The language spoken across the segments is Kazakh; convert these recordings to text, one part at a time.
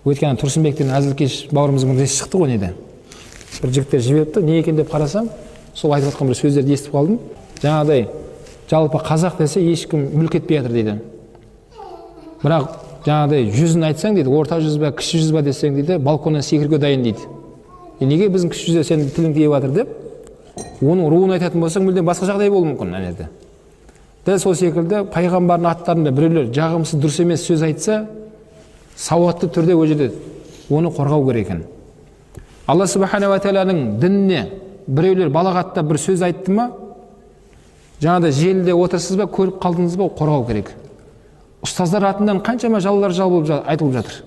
Өйткені Тұрсынбектен Әзілкеш бауырымыздың есі шықты ғой неде. Бір жігіттер жіберіпті, не екен деп қарасам, сол айтып жатқан бір сөздерді естіп қалдым. Жаңағыдай, жалпы қазақ десе ешкім мүлк етпей жатыр дейді. Бірақ жаңағыдай жүзін айтсаң дейді, орта жүз ба, кіші жүз ба десең дейді, балконнан секіруге дайын дейді. Неге біздің кіші жүзде сен тілің тиіп жатыр деп, оның руын айтатын болсаң, мүлдем басқа жағдай болуы мүмкін ана жерде. Дәл сол секілді пайғамбардың аттарында біреулер жағымсыз дұрыс емес сөз айтса, сауатты түрде ол жерде оны қорғау керек екен. Алла субхана ва тағаланың дініне біреулер балағаттап бір сөз айтты ма, жаңағыдай желіде отырсыз ба, көріп қалдыңыз ба, қорғау керек. Ұстаздар атынан қаншама жалалар айтылып жатыр.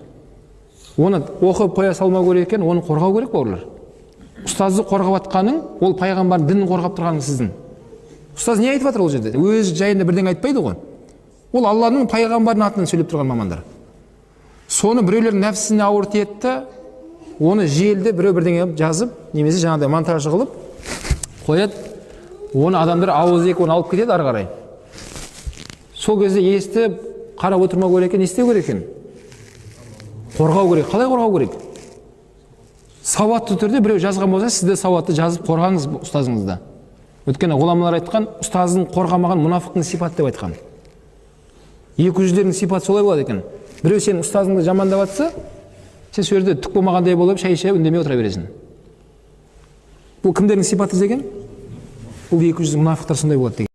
Оны оқып қоя салмау керек екен, оны қорғау керек бауырлар. Ұстазды қорғап атқаның, ол пайғамбардың дінін қорғап тұрғаның сіздің. Ұстаз не айтып жатыр ол жерде? Өз жайында бірден айтпайды ғой. Ол Алланың пайғамбардың атынан сөйлеп тұрған мамандар. Соны біреулер нәпсісіне ауыр тиетті, оны желде біреу бірдеңе жазып, немесе жаңағыдай монтаж қылып қояды. Оны адамдар ауыз екі оны алып кетеді ары қарай. Сол кезде естіп, қарап отырмау керек екен, не істеу керек екен? Қорғау керек. Қалай қорғау керек? Сауатты түрде біреу жазған болса, сіз де сауатты жазып қорғаңыз ұстазыңызды. Өйткені ғұламалар айтқан, ұстазын қорғамаған мұнафықтың сипаты деп айтқан. 200-лердің сипаты солай болады екен. Біреу сен ұстазыңды жамандап жатса, сен сол жерде түк болмағандай болып шай ішіп үндемей отыра бересің. Бұл кімдердің сипаты деген? Бұл 200 мұнафықтар сондай болады деген.